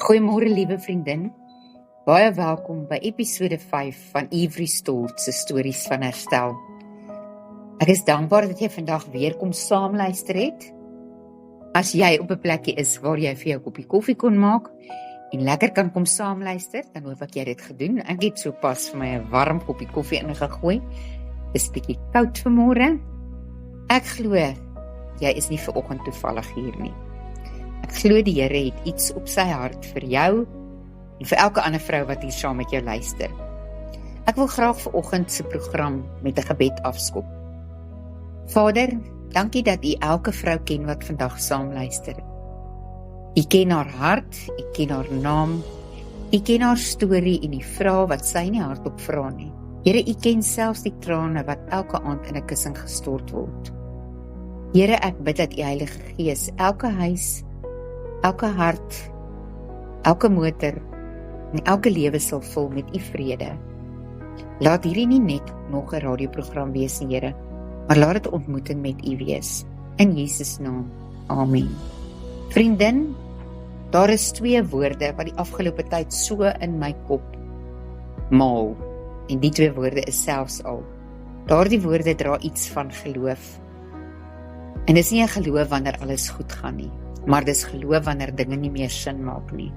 Goeiemôre liewe vriendin, baie welkom by episode 5 van Ivory Stoltz se stories van herstel. Ek is dankbaar dat jy vandag weer kom saamluister het. As jy op 'n plekkie is waar jy vir jou koppie koffie kon maak en lekker kan kom saamluister, dan hoop ek jy het dit gedoen. Ek het sopas vir my 'n warm koppie koffie ingegooi. Dis bietjie koud vanmôre. Ek glo jy is nie vanoggend toevallig hier nie. Ek glo die Here het iets op sy hart vir jou en vir elke ander vrou wat hier saam met jou luister. Ek wil graag vanoggend se program met 'n gebed afskop. Vader, dankie dat U elke vrou ken wat vandag saam luister. U ken haar hart, U ken haar naam, U ken haar storie en U vra wat sy nie hardop vra nie. Here, U ken selfs die trane wat elke aand in 'n kussing gestort word. Here, ek bid dat U Heilige Gees elke huis, elke hart, elke motor en elke lewe sal vul met U vrede. Laat hierdie nie net nog 'n radioprogram wees, Here, maar laat dit 'n ontmoeting met U wees. In Jesus naam, amen. Vriendin, daar is 2 woorde wat die afgelope tyd so in my kop maal. En die 2 woorde is selfs al. Daardie woorde dra iets van geloof. En dis nie 'n geloof wanneer alles goed gaan nie, maar dis geloof wanneer dinge nie meer sin maak nie.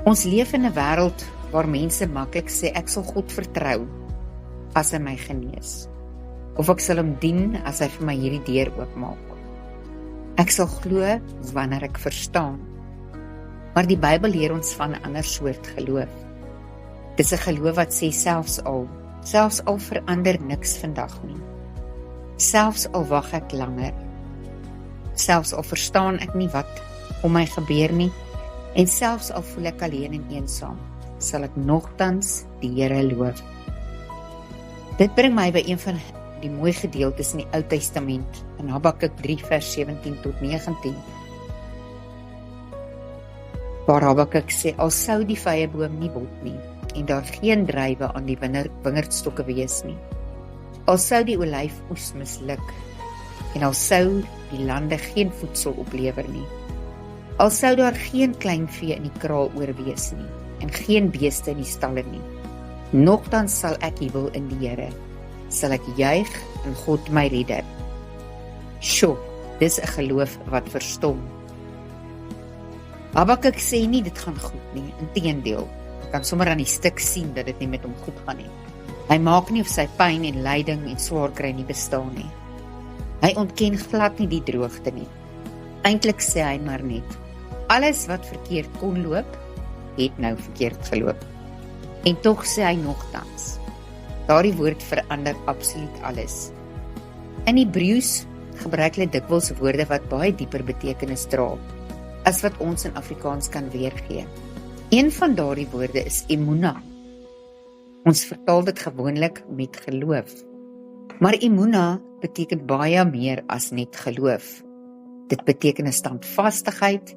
Ons leef in 'n wêreld waar mense maklik sê ek sal God vertrou as hy my genees. Of ek sal hom dien as hy vir my hierdie deur oopmaak. Ek sal glo wanneer ek verstaan. Maar die Bybel leer ons van 'n ander soort geloof. Dis 'n geloof wat sê selfs al verander niks vandag nie. Selfs al wag ek langer. Selfs al verstaan ek nie wat om my gebeur nie, en selfs al voel ek alleen en eensaam, sal ek nogtans die Here loof. Dit bring my by een van die mooi gedeeltes in die Ou Testament, in Habakuk 3 vers 17 tot 19. Waar Habakuk sê, al sou die vyeboom nie bot nie, en daar geen druiwe aan die wingerdstokke wees nie. Al sou die olyfoes misluk, en al sou die lande geen voedsel oplewer nie. Al sou daar geen kleinvee in die kraal oorwees nie, en geen beeste in die stalle nie. Nogtans sal ek jubel in die Here, sal ek juig in God my redder. Sjoe, dis 'n geloof wat verstom. Habakuk sê nie dit gaan goed nie, inteendeel. Ek kan sommer aan die stuk sien dat dit nie met hom goed gaan nie. Hy maak nie of sy pyn en lyding en swaar kry nie bestaan nie. Hy ontken glad nie die droogte nie. Eintlik sê hy maar net, alles wat verkeerd kon loop, het nou verkeerd geloop. En tog sê hy nogtans, daardie woord verander absoluut alles. In Hebreëus gebruik hulle dikwels woorde wat baie dieper betekenis dra, as wat ons in Afrikaans kan weergee. Een van daardie woorde is emuna. Ons vertaal dit gewoonlik met geloof. Maar emuna beteken baie meer as net geloof. Dit beteken 'n standvastigheid,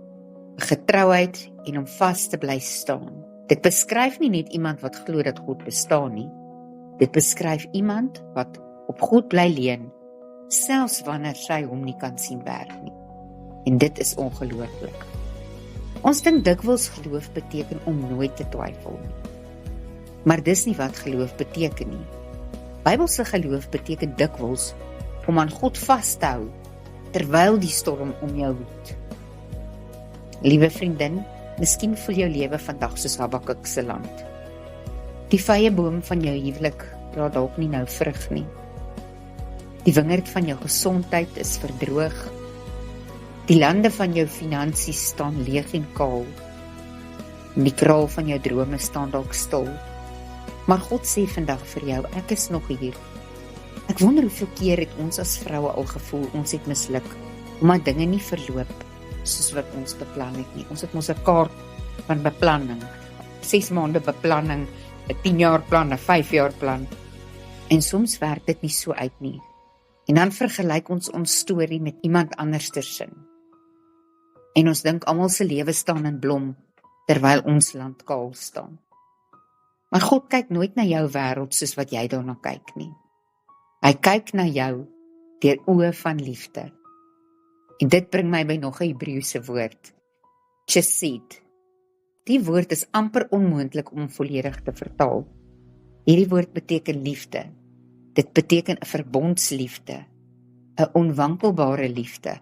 'n getrouheid en om vas te bly staan. Dit beskryf nie net iemand wat glo dat God bestaan nie. Dit beskryf iemand wat op God bly leun, selfs wanneer sy hom nie kan sien werk nie. En dit is ongelooflik. Ons dink dikwels geloof beteken om nooit te twyfel nie. Maar dis nie wat geloof beteken nie. Bybelse geloof beteken dikwels om aan God vas te hou, terwyl die storm om jou woed. Liewe vriendin, miskien voel jou lewe vandag soos Habakuk se land. Die vyeboom van jou huwelik dra dalk nie nou vrug nie. Die wingerd van jou gesondheid is verdroog. Die lande van jou finansies staan leeg en kaal. En die kraal van jou drome staan dalk stil. Maar God sê vandag vir jou, ek is nog hier. Ek wonder hoeveel keer het ons as vroue al gevoel, ons het misluk, omdat dinge nie verloop soos wat ons beplan het nie. Ons het mos 'n kaart van beplanning, 6 maande beplanning, 'n 10-jaar plan, 'n 5-jaar plan. En soms werk dit nie so uit nie. En dan vergelyk ons storie met iemand anders sin. En ons dink almal se lewe staan in blom, terwyl ons land kaal staan. Maar God kyk nooit na jou wêreld soos wat jy daarna kyk nie. Hy kyk na jou deur oë van liefde. En dit bring my by nog 'n Hebreëse woord, chesed. Die woord is amper onmoontlik om volledig te vertaal. Hierdie woord beteken liefde. Dit beteken 'n verbondsliefde, 'n onwankelbare liefde,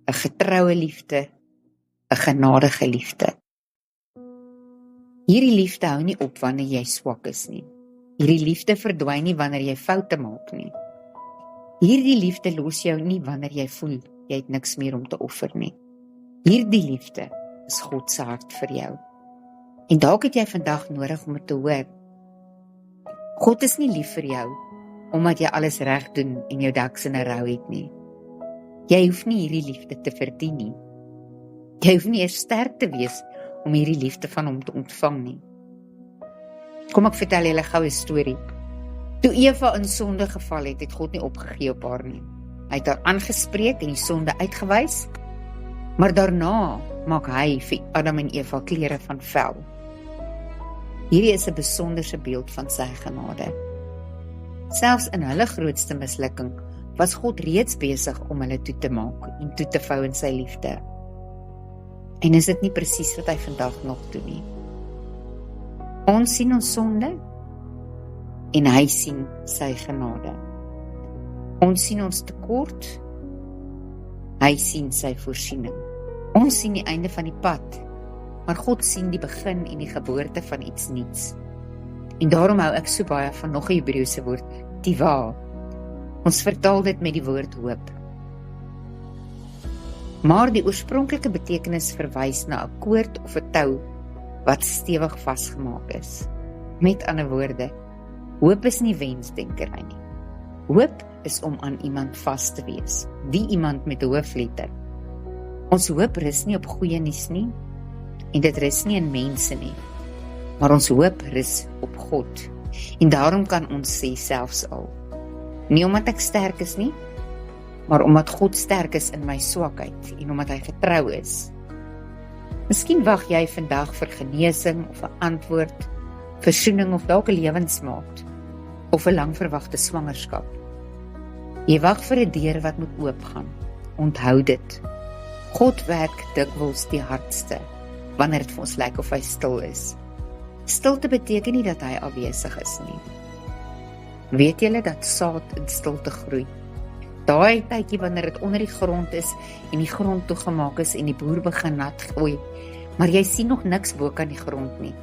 'n getroue liefde, 'n genadige liefde. Hierdie liefde hou nie op wanneer jy swak is nie. Hierdie liefde verdwyn nie wanneer jy foute maak nie. Hierdie liefde los jou nie wanneer jy voel jy het niks meer om te offer nie. Hierdie liefde is God se hart vir jou. En dalk het jy vandag nodig om dit te hoor. God is nie lief vir jou omdat jy alles reg doen en jou ducks in 'n rou het nie. Jy hoef nie hierdie liefde te verdien nie. Jy hoef nie eers sterk te wees om hierdie liefde van hom te ontvang nie. Kom ek vertel julle gou 'n storie. Toe Eva in sonde geval het, het God nie opgegee op haar nie. Hy het haar aangespreek en die sonde uitgewys, maar daarna maak hy vir Adam en Eva klere van vel. Hierdie is 'n besonderse beeld van sy genade. Selfs in hulle grootste mislukking was God reeds besig om hulle toe te maak en toe te vou in sy liefde. En is dit nie presies wat hy vandag nog doen nie? Ons sien ons sonde en hy sien sy genade. Ons sien ons tekort, hy sien sy voorsiening. Ons sien die einde van die pad, maar God sien die begin en die geboorte van iets nuuts. En daarom hou ek so baie van nog 'n Hebreëse woord, tiva. Ons vertaal dit met die woord hoop. Maar die oorspronklike betekenis verwys na 'n koord of 'n tou wat stewig vasgemaak is. Met ander woorde, hoop is nie wensdenkery nie. Hoop is om aan iemand vas te wees, die iemand met 'n hoofletter. Ons hoop rus nie op goeie nuus nie, en dit rus nie in mense nie, maar ons hoop rus op God. En daarom kan ons sê selfs al, nie omdat ek sterk is nie, maar omdat God sterk is in my swakheid en omdat hy getrou is. Miskien wag jy vandag vir genesing of 'n antwoord, versoening of dalk 'n lewensmaat of 'n langverwagte swangerskap. Jy wag vir 'n deur wat moet oopgaan. Onthou dit. God werk dikwels die hardste wanneer dit vir ons lyk of hy stil is. Stilte beteken nie dat hy afwesig is nie. Weet julle dat saad in stilte groei? Daai tydjie wanneer dit onder die grond is en die grond toegemaak is en die boer begin nat gooi, maar jy sien nog niks bo kan die grond nie.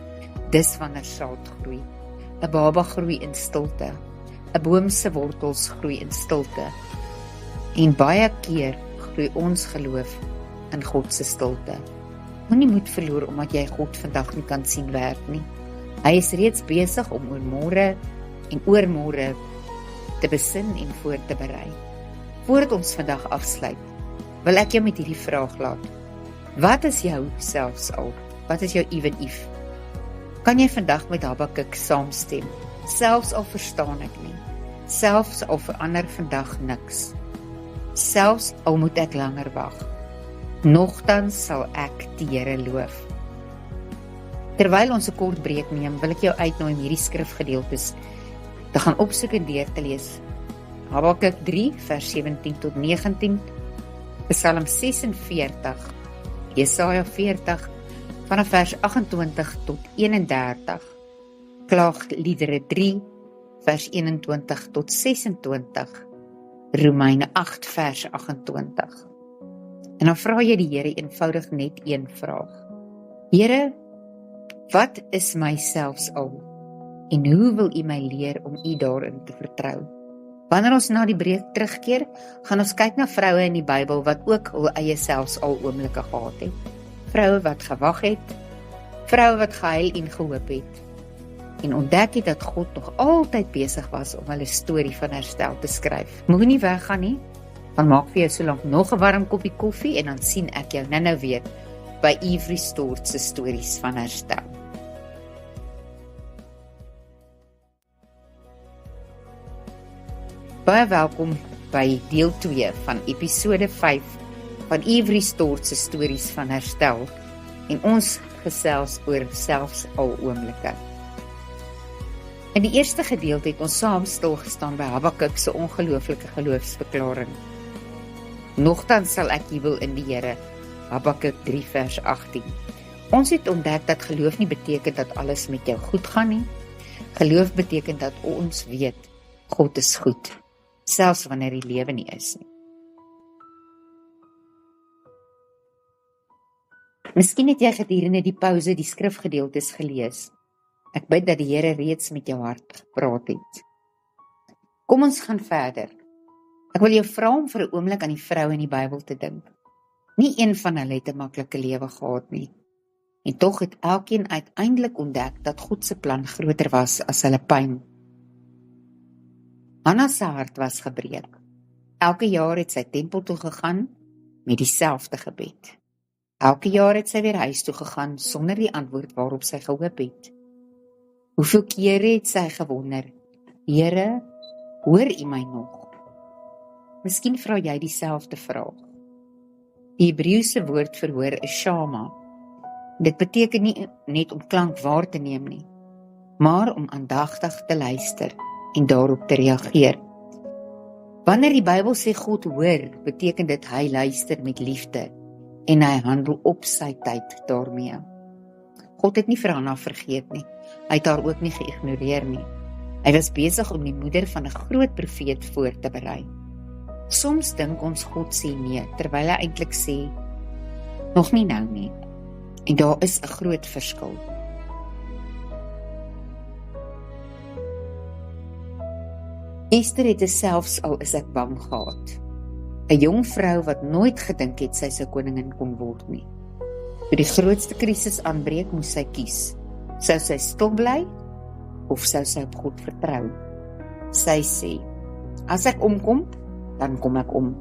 Dis wanneer saad groei. 'n Baba groei in stilte. 'n Boom se wortels groei in stilte. En baie keer groei ons geloof in God se stilte. Moenie moed verloor omdat jy God vandag nie kan sien werk nie. Hy is reeds besig om oor môre en oormôre te besin en voor te berei. Voordat ons vandag afsluit, wil ek jou met hierdie vraag laat. Wat is jou selfs al? Wat is jou even if? Kan jy vandag met Habakuk saamstem? Selfs al verstaan ek nie. Selfs al verander vandag niks. Selfs al moet ek langer wag. Nogtans sal ek die Here loof. Terwyl ons 'n kort breek neem, wil ek jou uitnooi om hierdie skrifgedeeltes te gaan opsoek en deur te lees. Habakuk 3 vers 17 tot 19, Psalm 46, Jesaja 40 vanaf vers 28 tot 31, Klaagliedere 3 vers 21 tot 26, Romeine 8 vers 28. En dan vra jy die Here eenvoudig net een vraag. Here, wat is my selfs al? En hoe wil U my leer om U daarin te vertrou? Wanneer ons na die breek terugkeer, gaan ons kyk na vroue in die Bybel wat ook hul eie selfs al oomblikke gehad het. Vroue wat gewag het, vroue wat gehuil en gehoop het. En ontdek het dat God nog altyd besig was om hulle storie van herstel te skryf. Moenie weggaan nie, dan maak vir jou so lank nog 'n warm koppie koffie en dan sien ek jou nou weer by Ivory Stort se stories van herstel. Baie welkom by deel 2 van episode 5 van Ivory Stort se stories van herstel en ons gesels oor selfs al oomblikke. In die eerste gedeelte het ons saam stilgestaan by Habakuk se ongelooflike geloofsverklaring. Nogtans sal ek jubel in die Here, Habakuk 3 vers 18. Ons het ontdek dat geloof nie beteken dat alles met jou goed gaan nie. Geloof beteken dat ons weet, God is goed, selfs wanneer die lewe nie is nie. Miskien het jy gedurende die pouse die skrifgedeeltes gelees. Ek bid dat die Here reeds met jou hart gepraat het. Kom ons gaan verder. Ek wil jou vra om vir 'n oomblik aan die vrou in die Bybel te dink. Nie een van hulle het 'n maklike lewe gehad nie. En tog het elkeen uiteindelik ontdek dat God se plan groter was as hulle pyn. Hanna se hart was gebreek. Elke jaar het sy tempel toe gegaan met dieselfde gebed. Elke jaar het sy weer huis toe gegaan sonder die antwoord waarop sy gehoop het. Hoeveel kere het sy gewonder, Here, hoor U my nog? Miskien vra jy dieselfde vraag. Die Hebreëse woord vir hoor is shama. Dit beteken nie net om klank waar te neem nie, maar om aandagtig te luister en daarop te reageer. Wanneer die Bybel sê God hoor, beteken dit hy luister met liefde en hy handel op sy tyd daarmee. God het nie vir Hanna vergeet nie. Hy het haar ook nie geïgnoreer nie. Hy was besig om die moeder van 'n groot profeet voor te berei. Soms dink ons God sê nee, terwyl hy eintlik sê, nog nie nou nie. En daar is 'n groot verskil. Esther het selfs al is ek bang gehad. 'n Jong vrou wat nooit gedink het sy sou koningin kon word nie. Toe die grootste krisis aanbreek, moes sy kies. Sou sy stil bly of sou sy op God vertrou? Sy sê, as ek omkom, dan kom ek om.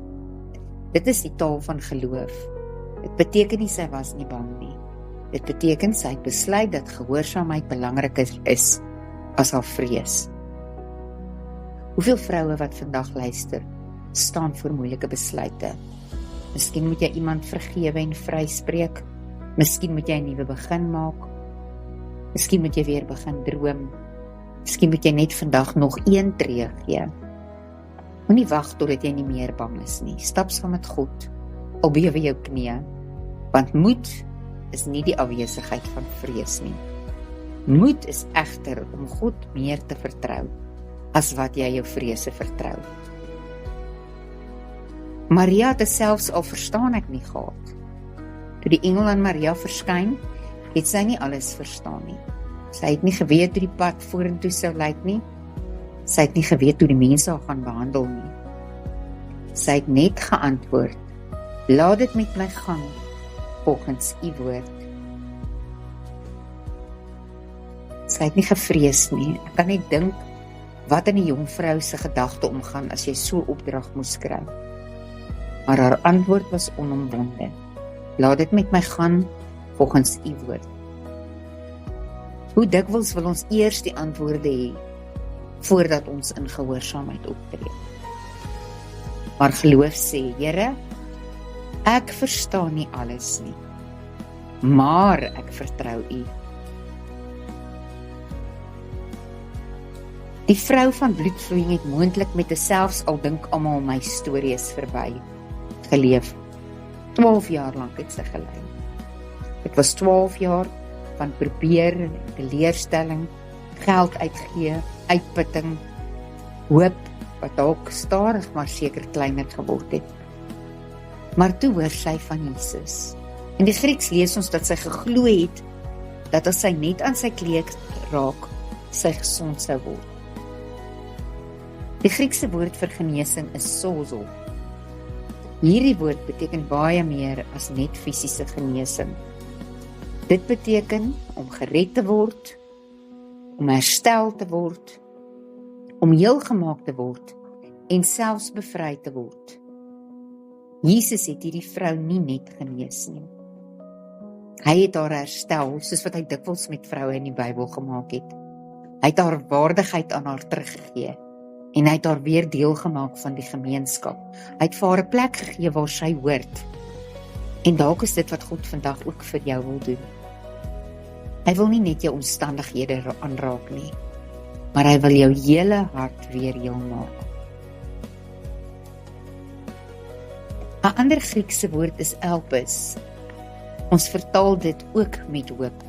Dit is die taal van geloof. Dit beteken nie sy was nie bang nie. Dit beteken sy het besluit dat gehoorsaamheid belangriker is as haar vrees. Hoeveel vroue wat vandag luister, staan voor moeilike besluite. Miskien moet jy iemand vergewe en vryspreek. Miskien moet jy 'n nuwe begin maak. Miskien moet jy weer begin droom. Miskien moet jy net vandag nog een tree gee. Moenie wag totdat jy nie meer bang is nie. Stap saam met God, al bewe jou knieë, want moed is nie die afwesigheid van vrees nie. Moed is egter om God meer te vertrou, as wat jy jou vrese vertrou. Maria het selfs al verstaan ek nie gehad. Toe die engel aan Maria verskyn, het sy nie alles verstaan nie. Sy het nie geweet hoe die pad vorentoe sou lyk nie. Sy het nie geweet hoe die mense haar gaan behandel nie. Sy het net geantwoord, laat dit met my gaan, volgens U woord. Sy het nie gevrees nie. Ek kan net dink wat in 'n jong vrou se gedagte omgaan as jy so opdrag moes kry. Maar haar antwoord was onomwonde. Laat dit met my gaan, volgens U woord. Hoe dikwels wil ons eers die antwoorde hê, voordat ons in gehoorsaamheid optree. Maar geloof sê, Here, ek verstaan nie alles nie, maar ek vertrou U. Die vrou van bloedvloeiing het moontlik met 'n selfs al dink almal my storie is verby, geleef. 12 jaar lank het sy gelei. Dit was 12 jaar van probeer, teleurstelling, geld uitgee, uitputting, hoop wat dalk stadig maar seker kleiner geword het. Maar toe hoor sy van Jesus. In die Grieks lees ons dat sy geglo het dat as sy net aan sy kleed raak, sy gesond sou word. Die Griekse woord vir genesing is sozo. Hierdie woord beteken baie meer as net fisiese genesing. Dit beteken om gered te word, om herstel te word, om heel gemaak te word en selfs bevry te word. Jesus het hierdie vrou nie net genees nie. Hy het haar herstel, soos wat hy dikwels met vroue in die Bybel gemaak het. Hy het haar waardigheid aan haar teruggegee en hy het haar weer deel gemaak van die gemeenskap. Hy het vir haar 'n plek gegee waar sy hoort. En dalk is dit wat God vandag ook vir jou wil doen. Hy wil nie net jou omstandighede aanraak nie, maar hy wil jou hele hart weer heel maak. 'n ander Griekse woord is elpis. Ons vertaal dit ook met hoop.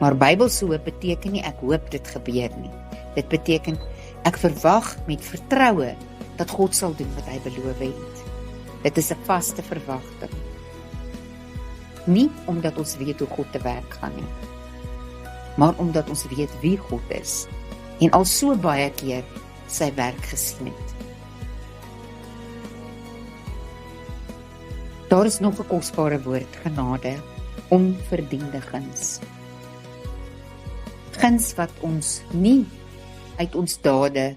Maar Bybelse hoop beteken nie ek hoop dit gebeur nie. Dit beteken ek verwag met vertroue dat God sal doen wat hy beloof het. Dit is 'n vaste verwagting. Nie omdat ons weet hoe God te werk gaan nie, maar omdat ons weet wie God is en al so baie keer sy werk gesien het. Daar is nog 'n kosbare woord, genade, onverdiende guns. Guns wat ons nie uit ons dade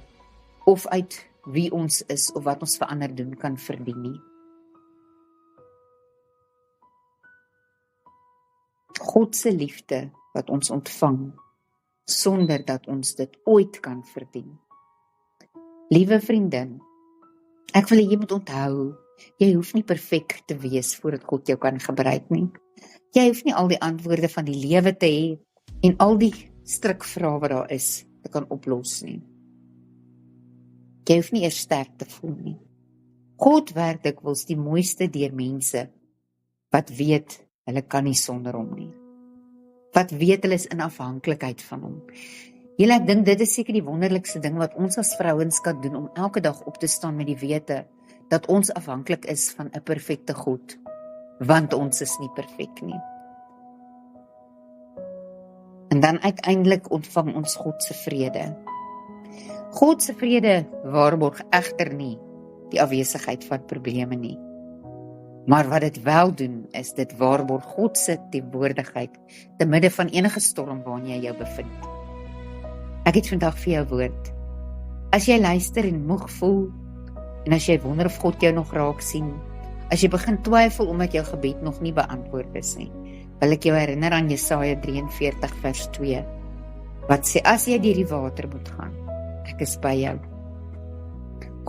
of uit wie ons is of wat ons vir ander doen kan verdien nie. God se liefde wat ons ontvang sonder dat ons dit ooit kan verdien. Liewe vriendin, ek wil hê jy moet onthou, jy hoef nie perfek te wees voordat God jou kan gebruik nie. Jy hoef nie al die antwoorde van die lewe te hê en al die strikvrae wat daar is te kan oplos nie. Jy hoef nie eers sterk te voel nie. God werk dikwels die mooiste deur mense wat weet hulle kan nie sonder hom nie. Wat weet hulle is in afhanklikheid van hom. Julle, ek dink dit is seker die wonderlikste ding wat ons as vrouens kan doen om elke dag op te staan met die wete dat ons afhanklik is van 'n perfekte God, want ons is nie perfek nie. En dan uiteindelik ontvang ons God se vrede. God se vrede waarborg egter nie die afwesigheid van probleme nie. Maar wat dit wel doen, is dit waarborg God se teenwoordigheid te midde van enige storm waarin jy jou bevind. Ek het vandag vir jou woord. As jy luister en moeg voel, en as jy wonder of God jou nog raak sien, as jy begin twyfel omdat jou gebed nog nie beantwoord is nie, wil ek jou herinner aan Jesaja 43 vers 2, wat sê, as jy deur die water moet gaan, ek is by jou.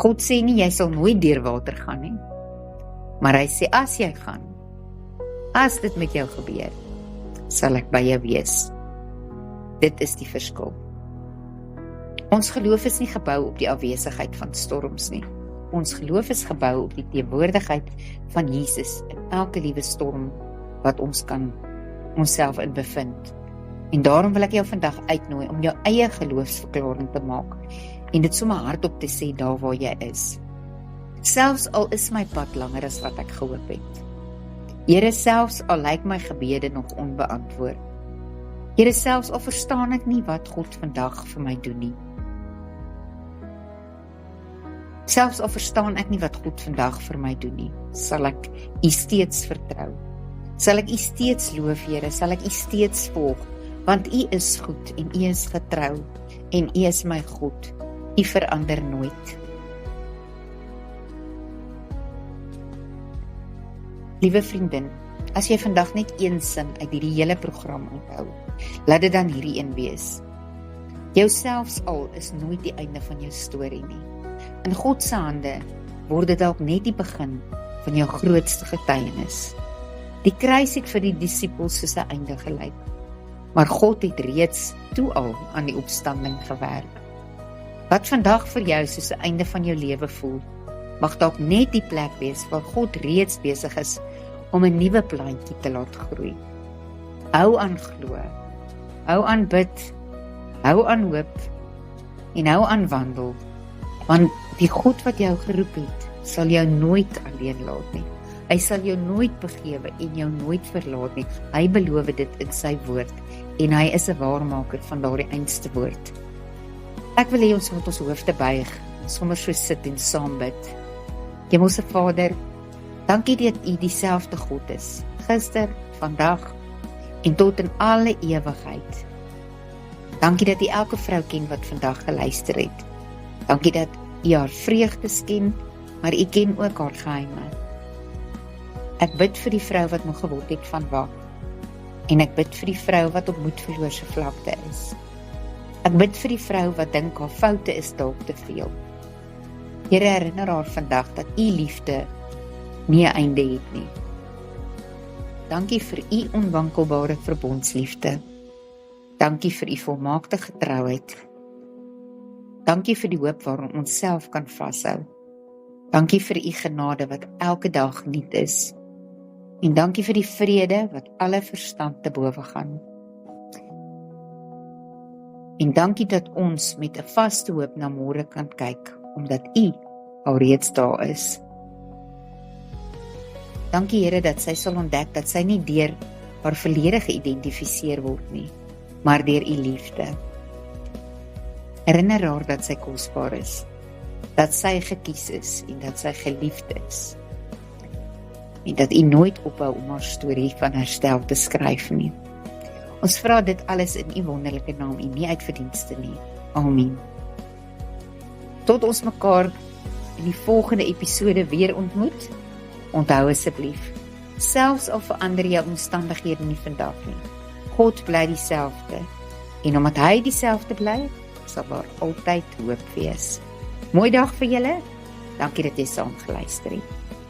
God sê nie, jy sal nooit deur water gaan nie, maar hy sê, as jy gaan, as dit met jou gebeur, sal ek by jou wees. Dit is die verskil. Ons geloof is nie gebou op die afwesigheid van storms nie. Ons geloof is gebou op die teenwoordigheid van Jesus in elke liewe storm wat ons kan onsself in bevind. En daarom wil ek jou vandag uitnooi om jou eie geloofsverklaring te maak en dit sommer hardop te sê daar waar jy is. Selfs al is my pad langer as wat ek gehoop het. Here, selfs al lyk my gebede nog onbeantwoord. Here, selfs al verstaan ek nie wat God vandag vir my doen nie. Selfs al verstaan ek nie wat God vandag vir my doen nie, sal ek U steeds vertrou. Sal ek U steeds loof, Here, sal ek U steeds volg, want U is goed en U is getrou en U is my God. U verander nooit. Liewe vriendin, as jy vandag net een sin uit hierdie hele program onthou, laat dit dan hierdie een wees. Jou selfs al is nooit die einde van jou storie nie. In God se hande word dit dalk net die begin van jou grootste getuienis. Die kruis het vir die disippels soos 'n einde gelyk, maar God het reeds toe al aan die opstanding gewerk. Wat vandag vir jou soos 'n einde van jou lewe voel, mag dalk net die plek wees waar God reeds besig is om 'n nuwe plantjie te laat groei. Hou aan glo, hou aan bid, hou aan hoop en hou aan wandel, want die God wat jou geroep het, sal jou nooit alleen laat nie. Hy sal jou nooit begewe en jou nooit verlaat nie. Hy beloof dit in sy woord en hy is 'n waarmaker van daardie einste woord. Ek wil hê ons moet ons hoofde buig, sommer so sit en saam bid. Hemelse Vader, dankie dat U dieselfde God is, gister, vandag en tot in alle ewigheid. Dankie dat U elke vrou ken wat vandag geluister het. Dankie dat U haar vreugdes ken, maar U ken ook haar geheime. Ek bid vir die vrou wat moeg geword het van wag, en ek bid vir die vrou wat op moedverloorse vlakte is. Ek bid vir die vrou wat dink haar foute is dalk te veel. Here, herinner haar vandag dat U liefde nie 'n einde het nie. Dankie vir U onwankelbare verbondsliefde. Dankie vir U volmaakte getrouheid. Dankie vir die hoop waarin ons self kan vashou. Dankie vir U genade wat elke dag nuut is. En dankie vir die vrede wat alle verstand te bowe gaan. En dankie dat ons met 'n vaste hoop na môre kan kyk, omdat U alreeds daar is. Dankie Here dat sy sal ontdek dat sy nie deur haar verlede geïdentifiseer word nie, maar deur U liefde. Herinner haar dat sy kosbaar is, dat sy gekies is en dat sy geliefd is. En dat U nooit ophou om haar storie van herstel te skryf nie. Ons vra dit alles in U wonderlike naam en nie uit verdienste nie. Amen. Tot ons mekaar in die volgende episode weer ontmoet, onthou asseblief, selfs al verander jou omstandighede nie vandag nie, God bly dieselfde, en omdat hy dieselfde bly, sal daar altyd hoop wees. Mooi dag vir julle, dankie dat jy saam geluister het.